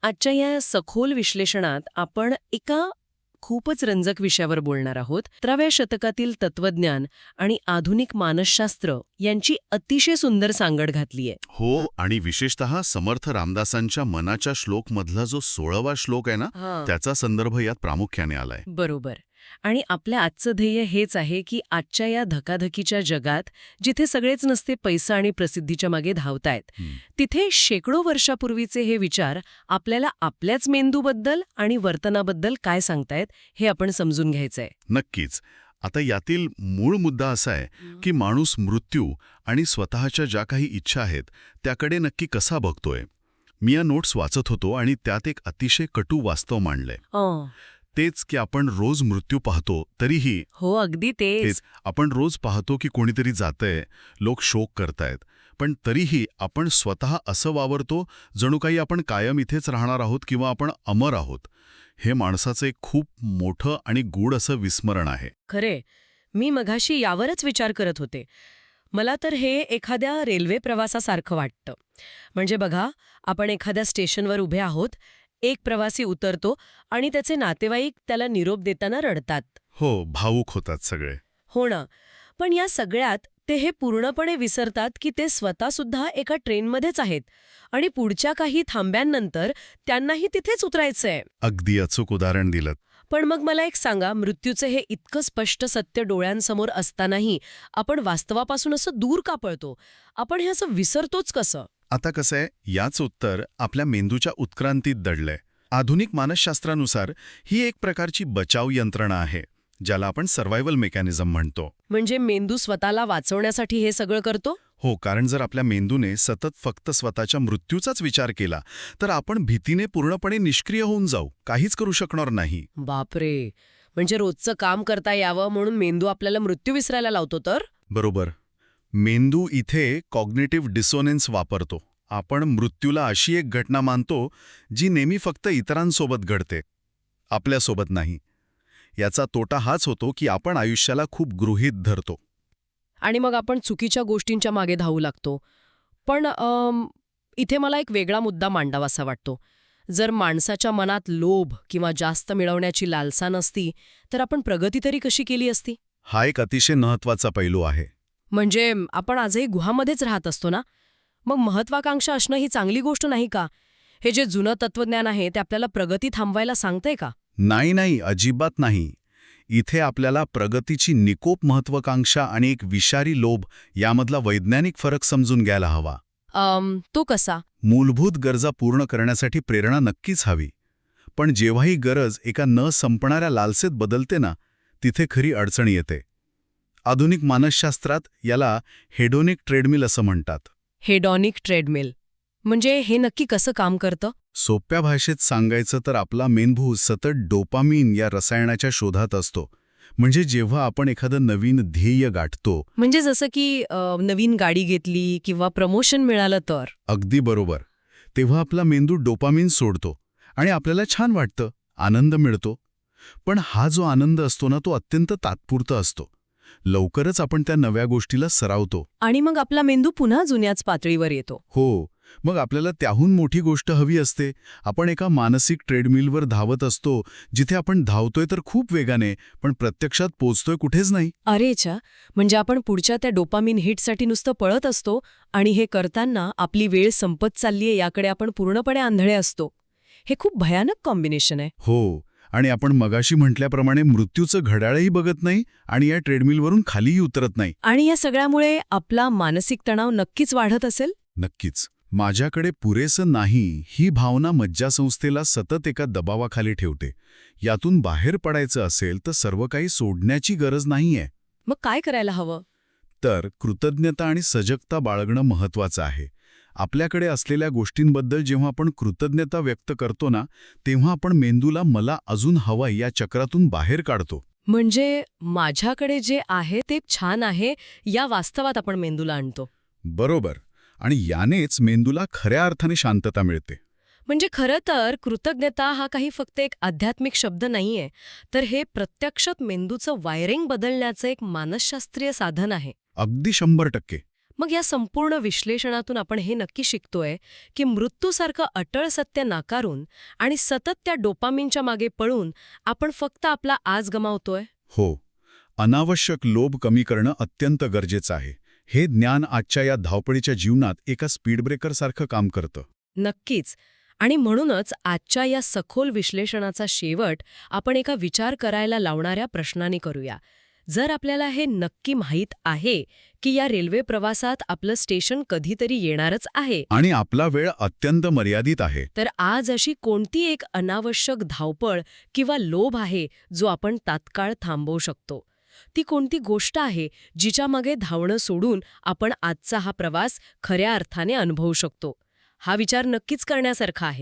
आजच्या या सखोल विश्लेषणात आपण एका खूपच रंजक विषयावर बोलणार आहोत. 17व्या शतकातील तत्वज्ञान आणि आधुनिक मानसशास्त्र यांची अतिशय सुंदर सांगड घातलीय. हो, आणि विशेषतः समर्थ रामदासांच्या मनाच्या श्लोकमधला जो 16वा श्लोक आहे ना, त्याचा संदर्भ यात प्रामुख्याने आलाय. बरोबर. आणि आपल्या आजचं ध्येय हेच आहे की आजच्या या धकाधकीच्या जगात जिथे सगळेच नसते पैसा आणि प्रसिद्धीच्या मागे धावतायत, तिथे शेकडो वर्षापूर्वीचे हे विचार आपल्याला आपल्याच मेंदूबद्दल आणि वर्तनाबद्दल काय सांगतायत हे आपण समजून घ्यायचंय. नक्कीच. आता यातील मूळ मुद्दा असा आहे की माणूस मृत्यू आणि स्वतःच्या ज्या काही इच्छा आहेत त्याकडे नक्की कसा बघतोय. मी या नोट्स वाचत होतो आणि त्यात एक अतिशय कटू वास्तव मांडलंय. तेच की आपण रोज मृत्यू पाहतो तरीही हो, अगदी तेच. आपण रोज पाहतो की कोणीतरी जातंय, लोक शोक करतायत, पण तरीही आपण स्वतः असं वावरतो जणू काही आपण कायम इथेच राहणार आहोत किंवा आपण अमर आहोत. हे माणसाचं एक खूप मोठं आणि गूढ असं विस्मरण आहे. खरे, मी मघाशी यावरच विचार करत होते. मला तर हे एखाद्या रेल्वे प्रवासासारखं वाटतं. म्हणजे बघा, आपण एखाद्या स्टेशनवर उभे आहोत, एक प्रवासी उतरतो आणि त्याचे नातेवाईक त्याला निरोप देताना रडतात. हो, भावूक होतात सगळे. हो ना. पण या सगळ्यात ते हे पूर्णपणे विसरतात की ते स्वतःसुद्धा एका ट्रेनमध्येच आहेत आणि पुढच्या काही थांब्यांनंतर त्यांनाही तिथेच उतरायचंय. अगदी अचूक उदाहरण दिलं. पण मग मला एक सांगा, मृत्यूचे हे इतकं स्पष्ट सत्य डोळ्यांसमोर असतानाही आपण वास्तवापासून असं दूर का पळतो? आपण हे असं विसरतोच कसं? आता कसं आहे, याच उत्तर आपल्या मेंदूच्या उत्क्रांतीत दडलंय. आधुनिक मानसशास्त्रानुसार ही एक प्रकारची बचाव यंत्रणा आहे, ज्याला आपण सर्व्हायव्हल मेकॅनिझम म्हणतो. म्हणजे मेंदू स्वतःला वाचवण्यासाठी हे सगळं करतो? हो, कारण जर आपल्या मेंदूने सतत फक्त स्वतःच्या मृत्यूचाच विचार केला तर आपण भीतीने पूर्णपणे निष्क्रिय होऊन जाऊ, काहीच करू शकणार नाही. बापरे. म्हणजे रोजचं काम करता यावं म्हणून मेंदू आपल्याला मृत्यू विसरायला लावतो तर? बरोबर. मेंदू इथे कॉग्निटिव्ह डिसोनेन्स वापरतो. आपण मृत्यूला अशी एक घटना मानतो जी नेहमी फक्त इतरांसोबत घडते, आपल्यासोबत नाही. याचा तोटा हाच होतो की आपण आयुष्याला खूप गृहीत धरतो. आणि मग आपण चुकीच्या गोष्टींच्या मागे धावू लागतो. पण इथे मला एक वेगळा मुद्दा मांडावासा वाटतो. जर माणसाच्या मनात लोभ किंवा जास्त मिळवण्याची लालसा नसती तर आपण प्रगती तरी कशी केली असती? हा एक अतिशय महत्त्वाचा पैलू आहे. म्हणजे आपण आजही गुहामध्येच राहत असतो ना? मग महत्वाकांक्षा असणं ही चांगली गोष्ट नाही का? हे जे जुनं तत्वज्ञान आहे ते आपल्याला प्रगती थांबवायला सांगतंय का? नाही, अजिबात नाही. इथे आपल्याला प्रगतीची निकोप महत्वाकांक्षा आणि एक विषारी लोभ यामधला वैज्ञानिक फरक समजून घ्यायला हवा. तो कसा? मूलभूत गरजा पूर्ण करण्यासाठी प्रेरणा नक्कीच हवी, पण जेव्हा ही गरज एका न संपणाऱ्या लालसेत बदलते ना, तिथे खरी अडचण येते. आधुनिक मानसशास्त्रात याला हेडोनिक ट्रेडमिल असं म्हणतात. हेडॉनिक ट्रेडमिल म्हणजे हे नक्की कसं काम करतं? सोप्या भाषेत सांगायचं तर आपला मेंदू सतत डोपामीन या रसायनाच्या शोधात असतो. म्हणजे जेव्हा आपण एखादं नवीन ध्येय गाठतो, म्हणजे जसं की नवीन गाडी घेतली किंवा प्रमोशन मिळालं तर? अगदी बरोबर, तेव्हा आपला मेंदू डोपामीन सोडतो आणि आपल्याला छान वाटतं, आनंद मिळतो. पण हा जो आनंद असतो ना, तो अत्यंत तात्पुरता असतो. लवकरच आपण त्या नव्या गोष्टीला सरावतो आणि मग आपला मेंदू पुन्हा जुन्याच पातळीवर येतो. हो, मग आपल्याला त्याहून मोठी गोष्ट हवी असते. आपण एका मानसिक ट्रेडमिलवर धावत असतो, जिथे आपण धावतोय तर खूप वेगाने, पण प्रत्यक्षात पोचतोय कुठेच नाही. अरेच्या, म्हणजे आपण पुढच्या त्या डोपामिन हिटसाठी नुसतं पळत असतो आणि हे करताना आपली वेळ संपत चाललीये याकडे आपण पूर्णपणे आंधळे असतो. हे खूप भयानक कॉम्बिनेशन आहे. हो, आणि आपण मगाशी म्हटल्याप्रमाणे मृत्यूचं घड्याळही बघत नाही आणि या ट्रेडमिलवरून खालीही उतरत नाही. आणि या सगळ्यामुळे आपला मानसिक तणाव नक्कीच वाढत असेल? नक्कीच. माझ्याकडे पुरेसं नाही ही भावना मज्जासंस्थेला सतत एका दबावाखाली ठेवते. यातून बाहेर पडायचं असेल तर सर्व काही सोडण्याची गरज नाहीये. मग काय करायला हवं? तर कृतज्ञता आणि सजगता बाळगणं महत्त्वाचं आहे. आपल्याकडे असलेल्या गोष्टींबद्दल जेव्हा आपण कृतज्ञता व्यक्त करतो ना, तेव्हा आपण मेंदूला मला अजून हवंय या चक्रातून बाहेर काढतो. म्हणजे माझ्याकडे जे आहे ते छान आहे या वास्तवात आपण मेंदूला आणतो. बरोबर. आणि यानेच मेंदूला खऱ्या अर्थाने शांतता मिळते. म्हणजे खरं तर कृतज्ञता हा काही फक्त एक आध्यात्मिक शब्द नाहीये, तर हे प्रत्यक्षात मेंदूचं वायरिंग बदलण्याचं एक मानसशास्त्रीय साधन आहे. अगदी 100%. मग या संपूर्ण विश्लेषणातून आपण हे नक्की शिकतोय की मृत्यूसारखं अटळ सत्य नाकारून आणि सतत त्या डोपामिनच्या मागे पळून आपण फक्त आपला आज गमावतोय. हो, अनावश्यक लोभ कमी करणं अत्यंत गरजेचं आहे. हे ज्ञान आजच्या या धावपळीच्या जीवनात एका स्पीड ब्रेकरसारखं काम करतं. नक्कीच. आणि म्हणूनच आजच्या या सखोल विश्लेषणाचा शेवट आपण एका विचार करायला लावणाऱ्या प्रश्नाने करूया. जर आपल्याला हे नक्की माहीत आहे की या रेल्वे प्रवासात आपलं स्टेशन कधीतरी येणारच आहे, आणि आपला वेळ अत्यंत मर्यादित आहे, तर आज अशी कोणती एक अनावश्यक धावपळ किंवा लोभ आहे जो आपण तात्काळ थांबवू शकतो? ती कोणती गोष्ट आहे जिच्यामागे धावणं सोडून आपण आजचा हा प्रवास खऱ्या अर्थाने अनुभवू शकतो? हा विचार नक्कीच करण्यासारखा आहे.